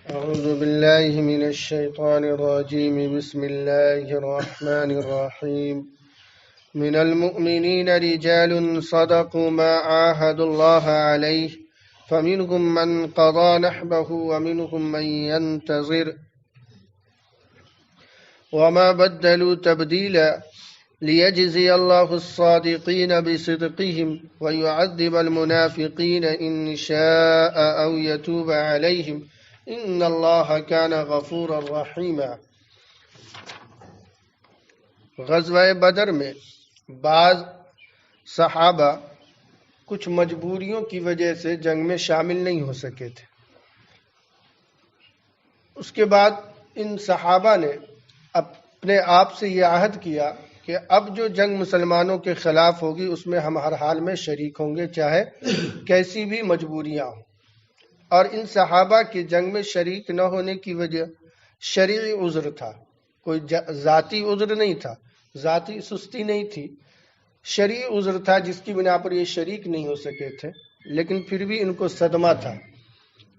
أعوذ بالله من الشيطان الرجيم. بسم الله الرحمن الرحيم. من المؤمنين رجال صدقوا ما عاهدوا الله عليه فمنهم من قضى نحبه ومنهم من ينتظر وما بدلوا تبديلا ليجزي الله الصادقين بصدقهم ويعذب المنافقين إن شاء أو يتوب عليهم ان اللہ کان غفورا رحیما۔ غزوہ بدر میں بعض صحابہ کچھ مجبوریوں کی وجہ سے جنگ میں شامل نہیں ہو سکے تھے۔ اس کے بعد ان صحابہ نے اپنے آپ سے یہ عہد کیا کہ اب جو جنگ مسلمانوں کے خلاف ہوگی اس میں ہم ہر حال میں شریک ہوں گے، چاہے کیسی بھی مجبوریاں ہوں۔ اور ان صحابہ کے جنگ میں شریک نہ ہونے کی وجہ شرعی عذر تھا، کوئی ذاتی عذر نہیں تھا، ذاتی سستی نہیں تھی، شرعی عذر تھا جس کی بنا پر یہ شریک نہیں ہو سکے تھے۔ لیکن پھر بھی ان کو صدمہ تھا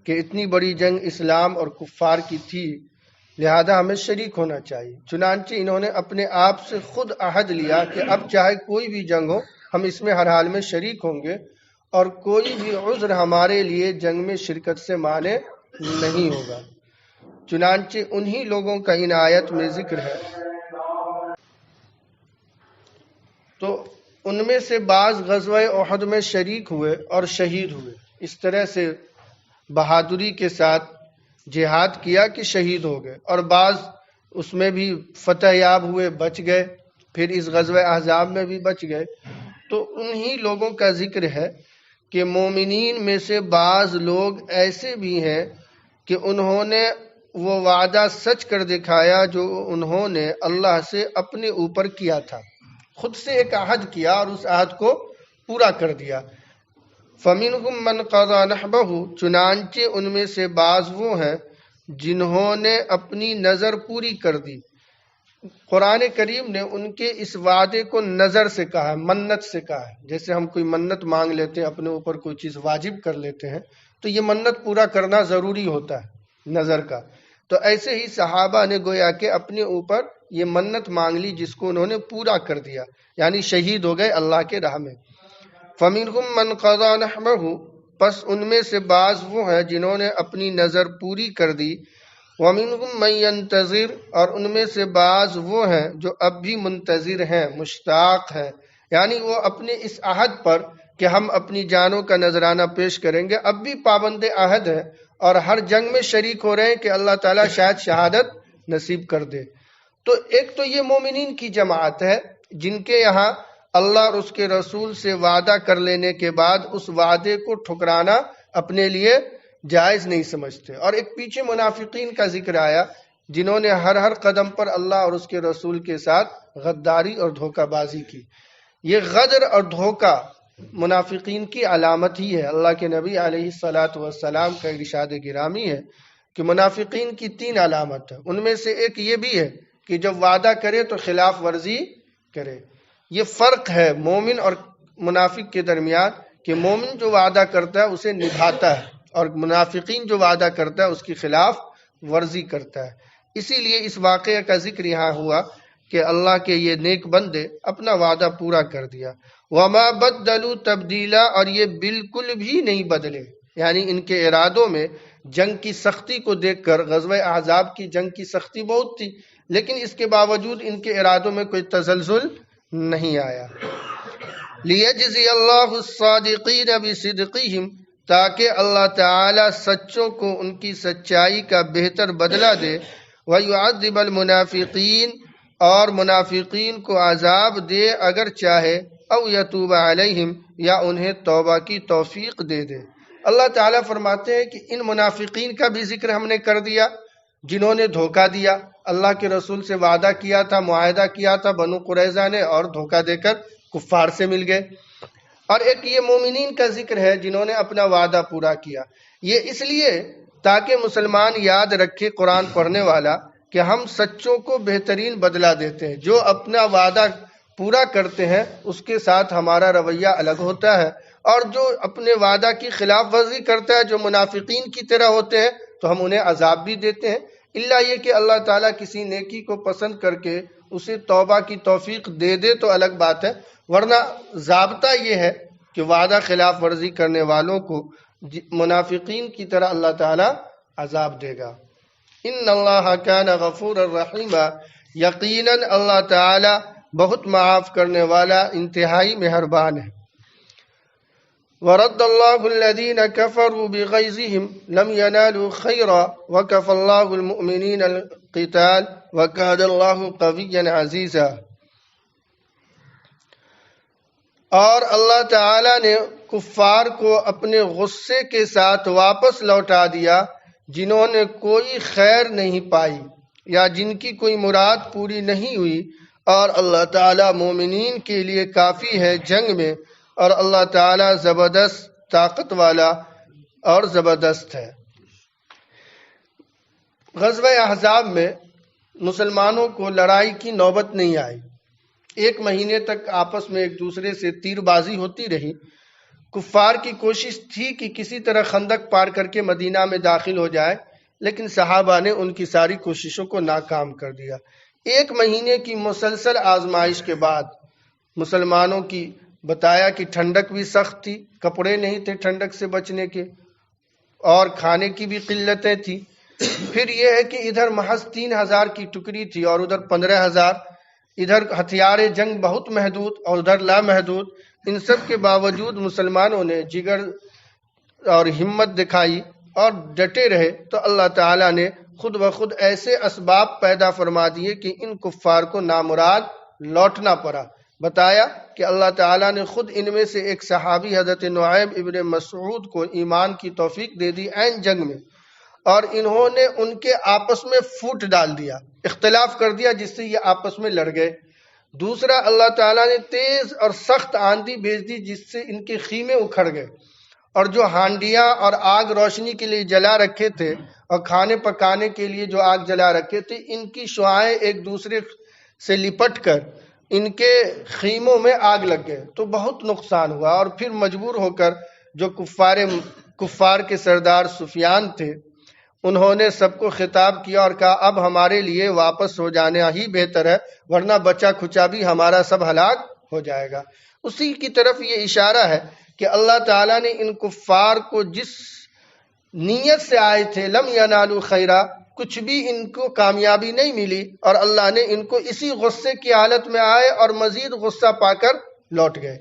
کہ اتنی بڑی جنگ اسلام اور کفار کی تھی، لہذا ہمیں شریک ہونا چاہیے۔ چنانچہ انہوں نے اپنے آپ سے خود عہد لیا کہ اب چاہے کوئی بھی جنگ ہو ہم اس میں ہر حال میں شریک ہوں گے، اور کوئی بھی عذر ہمارے لیے جنگ میں شرکت سے مانع نہیں ہوگا۔ چنانچہ انہی لوگوں کا ان آیت میں ذکر ہے۔ تو ان میں سے بعض غزوہ احد میں شریک ہوئے اور شہید ہوئے، اس طرح سے بہادری کے ساتھ جہاد کیا کہ شہید ہو گئے، اور بعض اس میں بھی فتح یاب ہوئے، بچ گئے، پھر اس غزوہ احزاب میں بھی بچ گئے۔ تو انہی لوگوں کا ذکر ہے کہ مومنین میں سے بعض لوگ ایسے بھی ہیں کہ انہوں نے وہ وعدہ سچ کر دکھایا جو انہوں نے اللہ سے اپنے اوپر کیا تھا، خود سے ایک عہد کیا اور اس عہد کو پورا کر دیا۔ فَمِنْهُمْ مَنْ قَضَى نَحْبَهُ، چنانچہ ان میں سے بعض وہ ہیں جنہوں نے اپنی نظر پوری کر دی۔ قرآن کریم نے ان کے اس وعدے کو نظر سے کہا ہے، منت سے کہا ہے۔ جیسے ہم کوئی منت مانگ لیتے ہیں، اپنے اوپر کوئی چیز واجب کر لیتے ہیں، تو یہ منت پورا کرنا ضروری ہوتا ہے نظر کا۔ تو ایسے ہی صحابہ نے گویا کہ اپنے اوپر یہ منت مانگ لی جس کو انہوں نے پورا کر دیا، یعنی شہید ہو گئے اللہ کے راہ میں۔ فَمِنْهُمْ مَنْ قَضَى نَحْبَهُ، پس ان میں سے بعض وہ ہیں جنہوں نے اپنی نظر پوری کر دی۔ وَمِنْهُمْ مَنْ يَنْتَظِرُ، اور ان میں سے بعض وہ ہیں جو اب بھی منتظر ہیں، مشتاق ہیں، یعنی وہ اپنے اس عہد پر کہ ہم اپنی جانوں کا نذرانہ پیش کریں گے اب بھی پابند عہد ہیں، اور ہر جنگ میں شریک ہو رہے ہیں کہ اللہ تعالیٰ شاید شہادت نصیب کر دے۔ تو ایک تو یہ مومنین کی جماعت ہے جن کے یہاں اللہ اور اس کے رسول سے وعدہ کر لینے کے بعد اس وعدے کو ٹھکرانا اپنے لیے جائز نہیں سمجھتے۔ اور ایک پیچھے منافقین کا ذکر آیا جنہوں نے ہر قدم پر اللہ اور اس کے رسول کے ساتھ غداری اور دھوکہ بازی کی۔ یہ غدر اور دھوکہ منافقین کی علامت ہی ہے۔ اللہ کے نبی علیہ السلام کا ارشاد گرامی ہے کہ منافقین کی 3 علامت ہے، ان میں سے ایک یہ بھی ہے کہ جب وعدہ کرے تو خلاف ورزی کرے۔ یہ فرق ہے مومن اور منافق کے درمیان کہ مومن جو وعدہ کرتا ہے اسے نبھاتا ہے، اور منافقین جو وعدہ کرتا ہے اس کی خلاف ورزی کرتا ہے۔ اسی لیے اس واقعے کا ذکر یہاں ہوا کہ اللہ کے یہ نیک بندے اپنا وعدہ پورا کر دیا۔ وَمَا بَدَّلُوا تَبْدِيلًا، اور یہ بالکل بھی نہیں بدلے، یعنی ان کے ارادوں میں جنگ کی سختی کو دیکھ کر، غزوہ احزاب کی جنگ کی سختی بہت تھی لیکن اس کے باوجود ان کے ارادوں میں کوئی تزلزل نہیں آیا۔ لِيَجْزِيَ اللَّهُ الصَّادِقِينَ بِصِدْقِهِمْ، تاکہ اللہ تعالی سچوں کو ان کی سچائی کا بہتر بدلہ دے۔ وَيُعَذِّبَ الْمُنَافِقِينَ، اور منافقین کو عذاب دے اگر چاہے، او یتوب علیہم، یا انہیں توبہ کی توفیق دے دے۔ اللہ تعالیٰ فرماتے ہیں کہ ان منافقین کا بھی ذکر ہم نے کر دیا جنہوں نے دھوکہ دیا، اللہ کے رسول سے وعدہ کیا تھا، معاہدہ کیا تھا بنو قریظہ نے، اور دھوکہ دے کر کفار سے مل گئے۔ اور ایک یہ مومنین کا ذکر ہے جنہوں نے اپنا وعدہ پورا کیا۔ یہ اس لیے تاکہ مسلمان یاد رکھے، قرآن پڑھنے والا، کہ ہم سچوں کو بہترین بدلہ دیتے ہیں۔ جو اپنا وعدہ پورا کرتے ہیں اس کے ساتھ ہمارا رویہ الگ ہوتا ہے، اور جو اپنے وعدہ کی خلاف ورزی کرتا ہے، جو منافقین کی طرح ہوتے ہیں، تو ہم انہیں عذاب بھی دیتے ہیں، الا یہ کہ اللہ تعالیٰ کسی نیکی کو پسند کر کے اسے توبہ کی توفیق دے دے تو الگ بات ہے، ورنہ ضابطہ یہ ہے کہ وعدہ خلاف ورزی کرنے والوں کو منافقین کی طرح اللہ تعالیٰ عذاب دے گا۔ ان اللہ کان غفور الرحیم، یقیناً اللہ تعالیٰ بہت معاف کرنے والا انتہائی مہربان ہے۔ ورد اللہ الذین کفروا بغیظہم لم ینالوا خیرا وکفی اللہ المؤمنین القتال وکان اللہ قویا عزیزا۔ اور اللہ تعالیٰ نے کفار کو اپنے غصے کے ساتھ واپس لوٹا دیا جنہوں نے کوئی خیر نہیں پائی یا جن کی کوئی مراد پوری نہیں ہوئی، اور اللہ تعالیٰ مومنین کے لیے کافی ہے جنگ میں، اور اللہ تعالیٰ زبردست طاقت والا اور زبردست ہے۔ غزوہ احزاب میں مسلمانوں کو لڑائی کی نوبت نہیں آئی، 1 مہینے تک آپس میں ایک دوسرے سے تیر بازی ہوتی رہی۔ کفار کی کوشش تھی کہ کسی طرح خندق پار کر کے مدینہ میں داخل ہو جائے، لیکن صحابہ نے ان کی ساری کوششوں کو ناکام کر دیا۔ 1 مہینے کی مسلسل آزمائش کے بعد مسلمانوں کی بتایا کہ ٹھنڈک بھی سخت تھی، کپڑے نہیں تھے ٹھنڈک سے بچنے کے، اور کھانے کی بھی قلتیں تھیں۔ پھر یہ ہے کہ ادھر محض 3000 کی ٹکڑی تھی اور ادھر 15000، ادھر ہتھیار جنگ بہت محدود اور ادھر لامحدود۔ ان سب کے باوجود مسلمانوں نے جگر اور ہمت دکھائی اور ڈٹے رہے، تو اللہ تعالیٰ نے خود بخود ایسے اسباب پیدا فرما دیے کہ ان کفار کو نامراد لوٹنا پڑا۔ بتایا کہ اللہ تعالیٰ نے خود ان میں سے ایک صحابی حضرت نعیم ابن مسعود کو ایمان کی توفیق دے دی عین جنگ میں، اور انہوں نے ان کے آپس میں پھوٹ ڈال دیا، اختلاف کر دیا، جس سے یہ آپس میں لڑ گئے۔ دوسرا، اللہ تعالیٰ نے تیز اور سخت آندھی بھیج دی جس سے ان کے خیمے اکھڑ گئے، اور جو ہانڈیاں اور آگ روشنی کے لیے جلا رکھے تھے اور کھانے پکانے کے لیے جو آگ جلا رکھے تھے، ان کی شعاعیں ایک دوسرے سے لپٹ کر ان کے خیموں میں آگ لگ گئے، تو بہت نقصان ہوا۔ اور پھر مجبور ہو کر جو کفار کے سردار سفیان تھے، انہوں نے سب کو خطاب کیا اور کہا اب ہمارے لیے واپس ہو جانا ہی بہتر ہے، ورنہ بچا کھچا بھی ہمارا سب ہلاک ہو جائے گا۔ اسی کی طرف یہ اشارہ ہے کہ اللہ تعالیٰ نے ان کفار کو جس نیت سے آئے تھے، لم ینالوا خیرا، کچھ بھی ان کو کامیابی نہیں ملی، اور اللہ نے ان کو اسی غصے کی حالت میں آئے اور مزید غصہ پا کر لوٹ گئے۔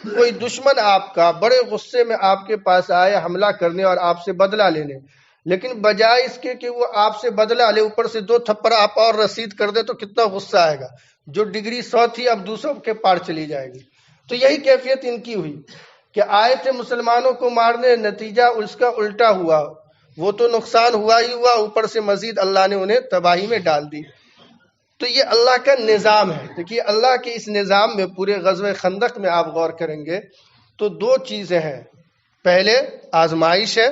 کوئی دشمن آپ کا بڑے غصے میں آپ کے پاس آئے حملہ کرنے اور آپ سے بدلہ لینے، لیکن بجائے اس کے کہ وہ آپ سے بدلہ لے، اوپر سے 2 تھپڑ آپ اور رسید کر دے، تو کتنا غصہ آئے گا۔ جو ڈگری 100 تھی اب 200 کے پار چلی جائے گی۔ تو یہی کیفیت ان کی ہوئی کہ آئے تھے مسلمانوں کو مارنے، نتیجہ اس کا الٹا ہوا، وہ تو نقصان ہوا ہی ہوا، اوپر سے مزید اللہ نے انہیں تباہی میں ڈال دی۔ تو یہ اللہ کا نظام ہے۔ دیکھیے اللہ کے اس نظام میں پورے غزوہ خندق میں آپ غور کریں گے تو 2 چیزیں ہیں۔ پہلے آزمائش ہے،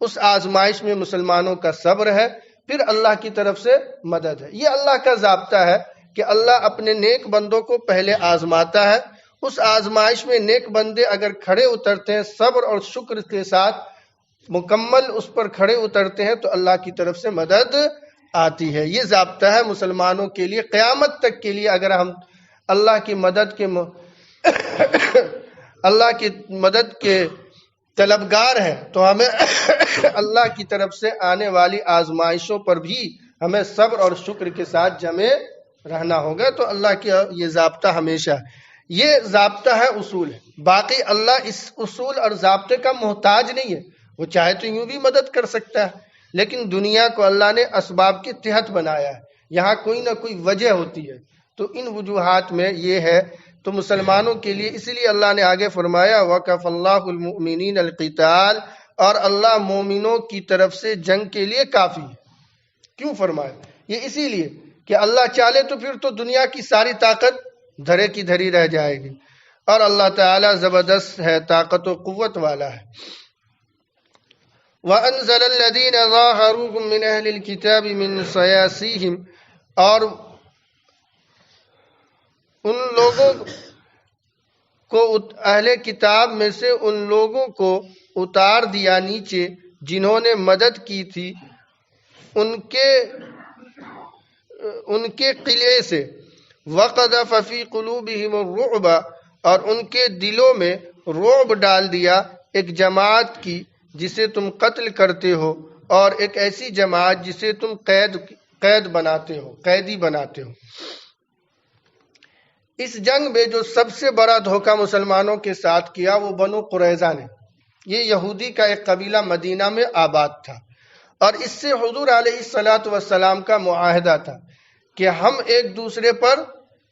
اس آزمائش میں مسلمانوں کا صبر ہے، پھر اللہ کی طرف سے مدد ہے۔ یہ اللہ کا ضابطہ ہے کہ اللہ اپنے نیک بندوں کو پہلے آزماتا ہے، اس آزمائش میں نیک بندے اگر کھڑے اترتے ہیں صبر اور شکر کے ساتھ، مکمل اس پر کھڑے اترتے ہیں، تو اللہ کی طرف سے مدد آتی ہے۔ یہ ضابطہ ہے مسلمانوں کے لیے قیامت تک کے لیے۔ اگر ہم اللہ کی مدد کے طلبگار ہیں تو ہمیں اللہ کی طرف سے آنے والی آزمائشوں پر بھی ہمیں صبر اور شکر کے ساتھ جمے رہنا ہوگا۔ تو اللہ کا یہ ضابطہ ہمیشہ، یہ ضابطہ ہے، اصول ہے۔ باقی اللہ اس اصول اور ضابطے کا محتاج نہیں ہے، وہ چاہے تو یوں بھی مدد کر سکتا ہے، لیکن دنیا کو اللہ نے اسباب کے تحت بنایا ہے، یہاں کوئی نہ کوئی وجہ ہوتی ہے، تو ان وجوہات میں یہ ہے۔ تو مسلمانوں کے لیے اسی لیے اللہ نے آگے فرمایا وَكَفَى اللَّهُ الْمُؤْمِنِينَ الْقِتَالَ، اور اللہ مومنوں کی طرف سے جنگ کے لیے کافی ہے۔ کیوں فرمایا؟ یہ اسی لیے کہ اللہ چاہے تو پھر تو دنیا کی ساری طاقت دھرے کی دھری رہ جائے گی، اور اللہ تعالیٰ زبردست ہے، طاقت و قوت والا ہے۔ وَأَنزَلَ الَّذِينَ ظَاهَرُوهُم مِّنْ أَهْلِ الْكِتَابِ مِنْ صَيَاصِيهِمْ، اور ان لوگوں کو اہل کتاب میں سے ان لوگوں کو اتار دیا نیچے جنہوں نے مدد کی تھی ان کے قلعے سے، وَقَذَفَ فِي قُلُوبِهِمُ الرُّعْبَ، اور ان کے دلوں میں رعب ڈال دیا ایک جماعت کی جسے تم قتل کرتے ہو، اور ایک ایسی جماعت جسے تم قیدی بناتے ہو۔ اس جنگ میں جو سب سے بڑا دھوکہ مسلمانوں کے ساتھ کیا وہ بنو قریظہ نے۔ یہ یہودی کا ایک قبیلہ مدینہ میں آباد تھا، اور اس سے حضور علیہ السلام کا معاہدہ تھا کہ ہم ایک دوسرے پر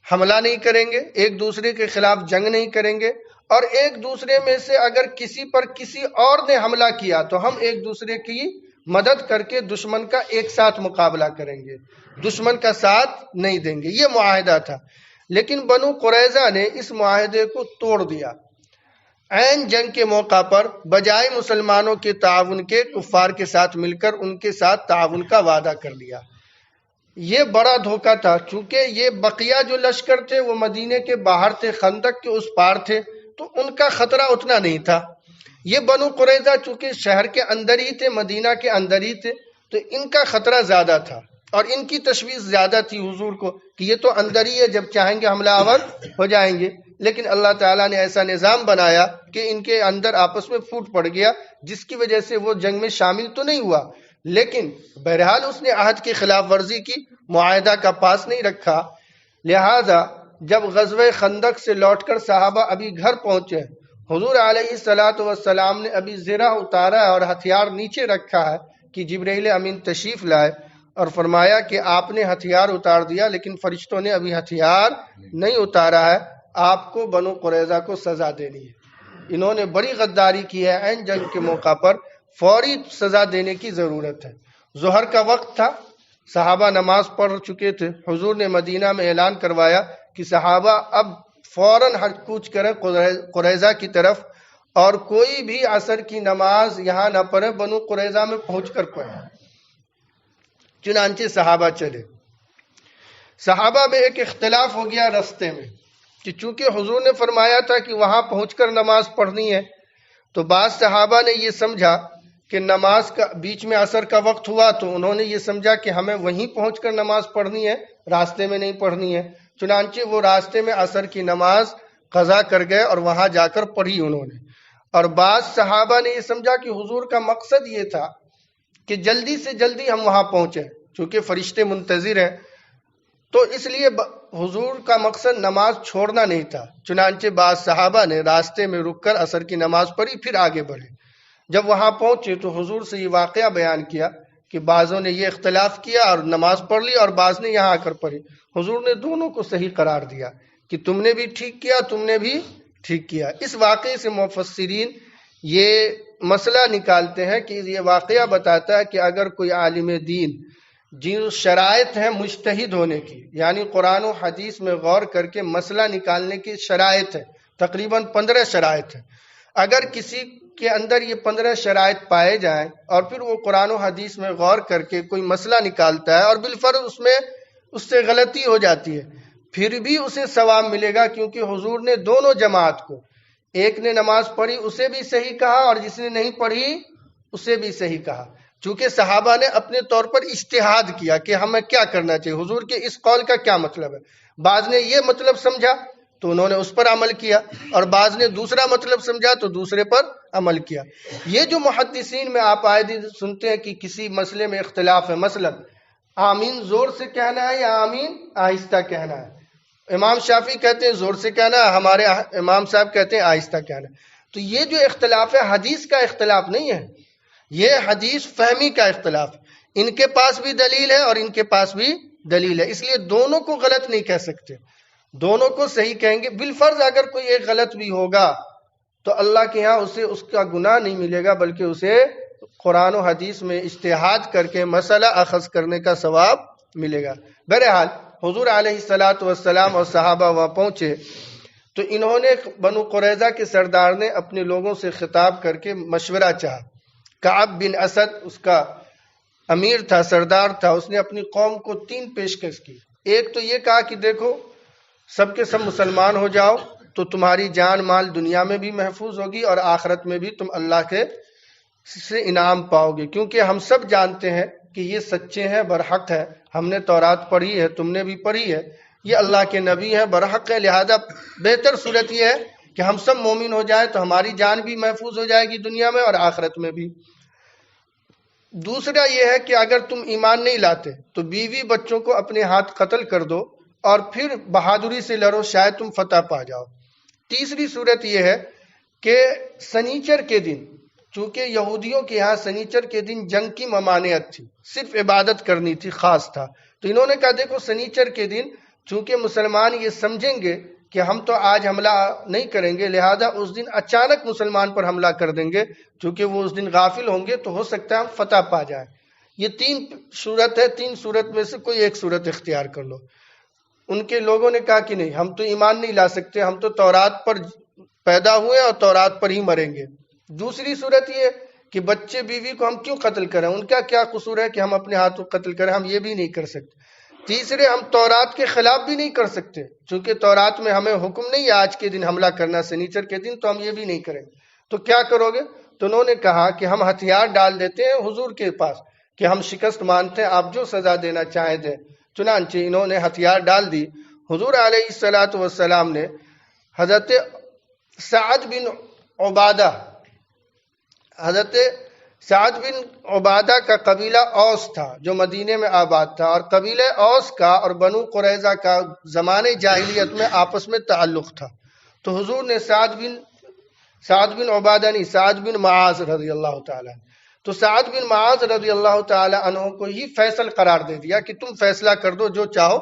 حملہ نہیں کریں گے، ایک دوسرے کے خلاف جنگ نہیں کریں گے، اور ایک دوسرے میں سے اگر کسی پر کسی اور نے حملہ کیا تو ہم ایک دوسرے کی مدد کر کے دشمن کا ایک ساتھ مقابلہ کریں گے، دشمن کا ساتھ نہیں دیں گے۔ یہ معاہدہ تھا، لیکن بنو قریظہ نے اس معاہدے کو توڑ دیا۔ عین جنگ کے موقع پر بجائے مسلمانوں کے تعاون کے کفار کے ساتھ مل کر ان کے ساتھ تعاون کا وعدہ کر لیا۔ یہ بڑا دھوکہ تھا، چونکہ یہ بقیہ جو لشکر تھے وہ مدینے کے باہر تھے، خندق کے اس پار تھے، تو ان کا خطرہ اتنا نہیں تھا۔ یہ بنو قریظہ چونکہ شہر کے اندر ہی تھے، مدینہ کے اندر ہی تھے، تو ان کا خطرہ زیادہ تھا، اور ان کی تشویش زیادہ تھی حضور کو کہ یہ تو اندر ہی ہے، جب چاہیں گے حملہ آور ہو جائیں گے۔ لیکن اللہ تعالیٰ نے ایسا نظام بنایا کہ ان کے اندر آپس میں پھوٹ پڑ گیا، جس کی وجہ سے وہ جنگ میں شامل تو نہیں ہوا، لیکن بہرحال اس نے عہد کی خلاف ورزی کی، معاہدہ کا پاس نہیں رکھا۔ لہذا جب غزوہ خندق سے لوٹ کر صحابہ ابھی گھر پہنچے، حضور علیہ السلام نے ابھی زرہ اتارا ہے اور ہتھیار نیچے رکھا ہے کہ جبرائیل امین تشریف لائے، اور فرمایا کہ آپ نے ہتھیار اتار دیا لیکن فرشتوں نے ابھی ہتھیار نہیں اتارا ہے، آپ کو بنو قریظہ کو سزا دینی ہے۔ انہوں نے بڑی غداری کی ہے، عین جنگ کے موقع پر فوری سزا دینے کی ضرورت ہے۔ ظہر کا وقت تھا، صحابہ نماز پڑھ چکے تھے، حضور نے مدینہ میں اعلان کروایا کہ صحابہ اب فوراً حج کوچ کریں قریظہ کی طرف، اور کوئی بھی عصر کی نماز یہاں نہ پڑھے، بنو قریظہ میں پہنچ کر پڑھیں۔ چنانچہ صحابہ چلے۔ صحابہ میں ایک اختلاف ہو گیا رستے میں، کہ چونکہ حضور نے فرمایا تھا کہ وہاں پہنچ کر نماز پڑھنی ہے، تو بعض صحابہ نے یہ سمجھا کہ نماز کا بیچ میں عصر کا وقت ہوا تو انہوں نے یہ سمجھا کہ ہمیں وہیں پہنچ کر نماز پڑھنی ہے، راستے میں نہیں پڑھنی ہے۔ چنانچہ وہ راستے میں عصر کی نماز قضا کر گئے اور وہاں جا کر پڑھی انہوں نے۔ اور بعض صحابہ نے یہ سمجھا کہ حضور کا مقصد یہ تھا کہ جلدی سے جلدی ہم وہاں پہنچیں، چونکہ فرشتے منتظر ہیں، تو اس لیے حضور کا مقصد نماز چھوڑنا نہیں تھا۔ چنانچہ بعض صحابہ نے راستے میں رک کر عصر کی نماز پڑھی، پھر آگے بڑھے۔ جب وہاں پہنچے تو حضور سے یہ واقعہ بیان کیا کہ بعضوں نے یہ اختلاف کیا اور نماز پڑھ لی، اور بعض نے یہاں آ کر پڑھی۔ حضور نے دونوں کو صحیح قرار دیا کہ تم نے بھی ٹھیک کیا، تم نے بھی ٹھیک کیا۔ اس واقعے سے مفسرین یہ مسئلہ نکالتے ہیں کہ یہ واقعہ بتاتا ہے کہ اگر کوئی عالم دین جو شرائط ہیں مجتہد ہونے کی، یعنی قرآن و حدیث میں غور کر کے مسئلہ نکالنے کی شرائط ہے، تقریباً 15 شرائط ہیں، اگر کسی کے اندر یہ 15 شرائط پائے جائیں اور پھر وہ قرآن و حدیث میں غور کر کے کوئی مسئلہ نکالتا ہے اور بالفرض اس سے غلطی ہو جاتی ہے، پھر بھی اسے ثواب ملے گا، کیونکہ حضور نے دونوں جماعت کو، ایک نے نماز پڑھی اسے بھی صحیح کہا اور جس نے نہیں پڑھی اسے بھی صحیح کہا، چونکہ صحابہ نے اپنے طور پر اجتہاد کیا کہ ہمیں کیا کرنا چاہیے، حضور کے اس قول کا کیا مطلب ہے۔ بعض نے یہ مطلب سمجھا تو انہوں نے اس پر عمل کیا، اور بعض نے دوسرا مطلب سمجھا تو دوسرے پر عمل کیا۔ یہ جو محدثین میں آپ آئے دن سنتے ہیں کہ کسی مسئلے میں اختلاف ہے، مثلا آمین زور سے کہنا ہے یا آمین آہستہ کہنا ہے، امام شافعی کہتے ہیں زور سے کہنا ہے، ہمارے امام صاحب کہتے ہیں آہستہ کہنا ہے، تو یہ جو اختلاف ہے حدیث کا اختلاف نہیں ہے، یہ حدیث فہمی کا اختلاف، ان کے پاس بھی دلیل ہے اور ان کے پاس بھی دلیل ہے، اس لیے دونوں کو غلط نہیں کہہ سکتے، دونوں کو صحیح کہیں گے۔ بالفرض اگر کوئی ایک غلط بھی ہوگا تو اللہ کے ہاں اسے اس کا گناہ نہیں ملے گا، بلکہ اسے قرآن و حدیث میں اجتہاد کر کے مسئلہ اخذ کرنے کا ثواب ملے گا۔ بہرحال حضور علیہ السلام اور صحابہ وہاں پہنچے تو انہوں نے بنو قریظہ کے سردار نے اپنے لوگوں سے خطاب کر کے مشورہ چاہا۔ کعب بن اسد اس کا امیر تھا، سردار تھا، اس نے اپنی قوم کو 3 پیشکش کی۔ ایک تو یہ کہا کہ دیکھو سب کے سب مسلمان ہو جاؤ تو تمہاری جان مال دنیا میں بھی محفوظ ہوگی اور آخرت میں بھی تم اللہ کے سے انعام پاؤ گے، کیونکہ ہم سب جانتے ہیں کہ یہ سچے ہیں، برحق ہے، ہم نے تورات پڑھی ہے، تم نے بھی پڑھی ہے، یہ اللہ کے نبی ہیں، برحق ہے، لہذا بہتر صورت یہ ہے کہ ہم سب مومن ہو جائیں تو ہماری جان بھی محفوظ ہو جائے گی دنیا میں اور آخرت میں بھی۔ دوسرا یہ ہے کہ اگر تم ایمان نہیں لاتے تو بیوی بچوں کو اپنے ہاتھ قتل کر دو اور پھر بہادری سے لڑو، شاید تم فتح پا جاؤ۔ تیسری صورت یہ ہے کہ سنیچر کے دن، چونکہ یہودیوں کے یہاں سنیچر کے دن جنگ کی ممانعت تھی، صرف عبادت کرنی تھی، خاص تھا، تو انہوں نے کہا دیکھو سنیچر کے دن چونکہ مسلمان یہ سمجھیں گے کہ ہم تو آج حملہ نہیں کریں گے، لہذا اس دن اچانک مسلمان پر حملہ کر دیں گے، چونکہ وہ اس دن غافل ہوں گے تو ہو سکتا ہے ہم فتح پا جائیں۔ یہ تین صورت ہے، تین صورت میں سے کوئی ایک صورت اختیار کر لو۔ ان کے لوگوں نے کہا کہ نہیں، ہم تو ایمان نہیں لا سکتے، ہم تو تورات پر پیدا ہوئے اور تورات پر ہی مریں گے۔ دوسری صورت یہ کہ بچے بیوی کو ہم کیوں قتل کریں، ان کا کیا قصور ہے کہ ہم اپنے ہاتھوں قتل کریں، ہم یہ بھی نہیں کر سکتے۔ تیسرے، ہم تورات کے خلاف بھی نہیں کر سکتے، چونکہ تورات میں ہمیں حکم نہیں ہے آج کے دن حملہ کرنا، سنیچر کے دن، تو ہم یہ بھی نہیں کریں گے۔ تو کیا کرو گے؟ تو انہوں نے کہا کہ ہم ہتھیار ڈال دیتے ہیں حضور کے پاس کہ ہم شکست مانتے ہیں، آپ جو سزا دینا چاہیں دیں۔ چنانچہ انہوں نے ہتھیار ڈال دی۔ حضور علیہ الصلوۃ والسلام نے حضرت سعد بن عبادہ کا قبیلہ اوس تھا جو مدینے میں آباد تھا، اور قبیلہ اوس کا اور بنو قریظہ کا زمانے جاہلیت میں آپس میں تعلق تھا، تو حضور نے سعد بن عبادہ نہیں، سعد بن معاذ رضی اللہ تعالیٰ، تو سعد بن معاذ رضی اللہ تعالیٰ عنہ کو ہی فیصل قرار دے دیا کہ تم فیصلہ کر دو، جو چاہو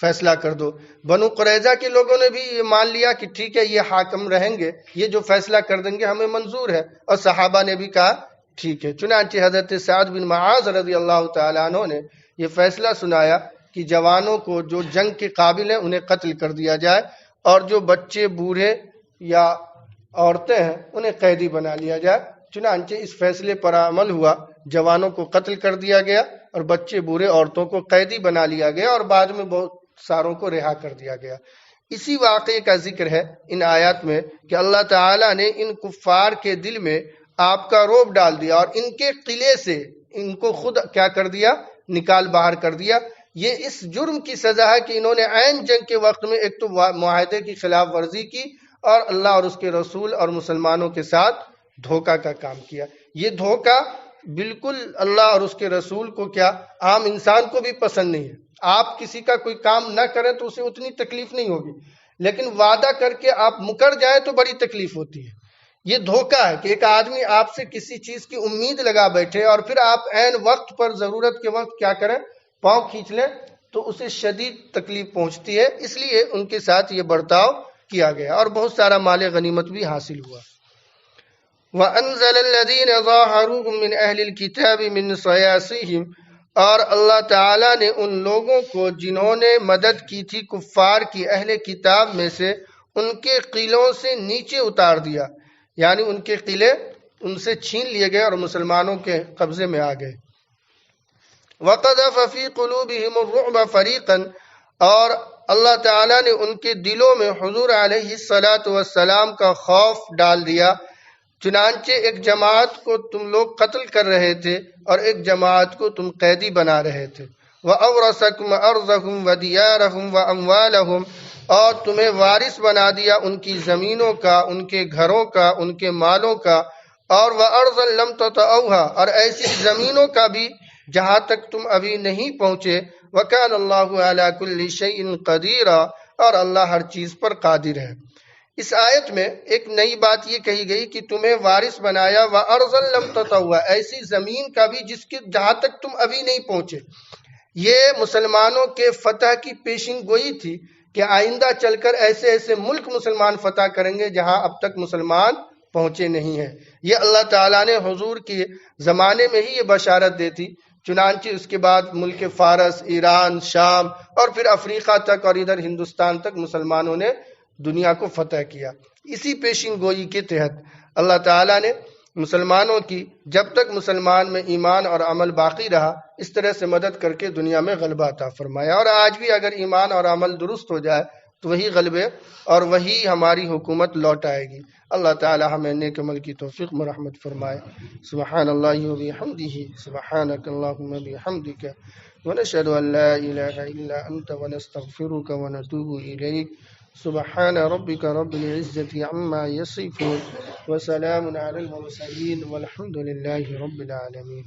فیصلہ کر دو۔ بنو قریظہ کے لوگوں نے بھی یہ مان لیا کہ ٹھیک ہے، یہ حاکم رہیں گے، یہ جو فیصلہ کر دیں گے ہمیں منظور ہے، اور صحابہ نے بھی کہا ٹھیک ہے۔ چنانچہ حضرت سعد بن معاذ رضی اللہ تعالیٰ عنہ نے یہ فیصلہ سنایا کہ جوانوں کو جو جنگ کے قابل ہیں انہیں قتل کر دیا جائے، اور جو بچے، بوڑھے یا عورتیں ہیں انہیں قیدی بنا لیا جائے۔ چنانچہ اس فیصلے پر عمل ہوا، جوانوں کو قتل کر دیا گیا اور بچے، بوڑھے، عورتوں کو قیدی بنا لیا گیا، اور بعد میں بہت ساروں کو رہا کر دیا گیا۔ اسی واقعے کا ذکر ہے ان آیات میں کہ اللہ تعالیٰ نے ان کفار کے دل میں آپ کا رعب ڈال دیا اور ان کے قلعے سے ان کو خود کیا کر دیا، نکال باہر کر دیا۔ یہ اس جرم کی سزا ہے کہ انہوں نے عین جنگ کے وقت میں ایک تو معاہدے کی خلاف ورزی کی اور اللہ اور اس کے رسول اور مسلمانوں کے ساتھ دھوکہ کا کام کیا۔ یہ دھوکہ بالکل اللہ اور اس کے رسول کو کیا، عام انسان کو بھی پسند نہیں ہے۔ آپ کسی کا کوئی کام نہ کریں تو اسے اتنی تکلیف نہیں ہوگی، لیکن وعدہ کر کے آپ مکر جائیں تو بڑی تکلیف ہوتی ہے۔ یہ دھوکہ ہے کہ ایک آدمی آپ سے کسی چیز کی امید لگا بیٹھے اور پھر آپ عین وقت پر، ضرورت کے وقت کیا کریں، پاؤں کھینچ لیں، تو اسے شدید تکلیف پہنچتی ہے۔ اس لیے ان کے ساتھ یہ برتاؤ کیا گیا اور بہت سارا مال غنیمت بھی حاصل ہوا۔ وَأَنزَلَ الَّذِينَ ظَاهَرُوهُم مِّنْ أَهْلِ الْكِتَابِ مِنْ صَيَاصِيهِمْ، اور اللہ تعالیٰ نے ان لوگوں کو جنہوں نے مدد کی تھی کفار کی اہل کتاب میں سے، ان کے قلعوں سے نیچے اتار دیا، یعنی ان کے قلعے ان سے چھین لیے گئے اور مسلمانوں کے قبضے میں آ گئے۔ وَقَذَفَ فِي قُلُوبِهِمُ الرُّعْبَ فَرِيقًا، اور اللہ تعالیٰ نے ان کے دلوں میں حضور علیہ الصلاۃ والسلام کا خوف ڈال دیا۔ چنانچہ ایک جماعت کو تم لوگ قتل کر رہے تھے اور ایک جماعت کو تم قیدی بنا رہے تھے۔ وَأَوْرَثَكُمْ أَرْضَهُمْ وَدِيَارَهُمْ وَأَمْوَالَهُمْ، اور تمہیں وارث بنا دیا ان کی زمینوں کا، ان کے گھروں کا، ان کے مالوں کا، اور وَأَرْضًا لَمْ تَطَئُوهَا، اور ایسی زمینوں کا بھی جہاں تک تم ابھی نہیں پہنچے۔ وَكَانَ اللَّهُ عَلَى كُلِّ شَيْءٍ قَدِيرًا، اور اللہ ہر چیز پر قادر ہے۔ اس آیت میں ایک نئی بات یہ کہی گئی کہ تمہیں وارث بنایا، وَأَرْضًا لَمْ تَطَئُوهَا، ایسی زمین کا بھی جس کے جہاں تک تم ابھی نہیں پہنچے۔ یہ مسلمانوں کے فتح کی پیشن گوئی تھی کہ آئندہ چل کر ایسے ایسے ملک مسلمان فتح کریں گے جہاں اب تک مسلمان پہنچے نہیں ہیں۔ یہ اللہ تعالیٰ نے حضور کے زمانے میں ہی یہ بشارت دی تھی۔ چنانچہ اس کے بعد ملک فارس، ایران، شام اور پھر افریقہ تک اور ادھر ہندوستان تک مسلمانوں نے دنیا کو فتح کیا۔ اسی پیشن گوئی کے تحت اللہ تعالیٰ نے مسلمانوں کی، جب تک مسلمان میں ایمان اور عمل باقی رہا، اس طرح سے مدد کر کے دنیا میں غلبہ عطا فرمایا۔ اور آج بھی اگر ایمان اور عمل درست ہو جائے تو وہی غلبے اور وہی ہماری حکومت لوٹ آئے گی۔ اللہ تعالی ہمیں نیک عمل کی توفیق مرحمت فرمائے۔ سبحان اللہ و بحمدہ، سبحانک اللہم و بحمدک، ونشہد ان لا الہ الا انت ونستغفرک ونتوب الیک۔ سبحان ربک رب العزة عما یصفون وسلام علی المرسلین والحمد للہ رب العالمین۔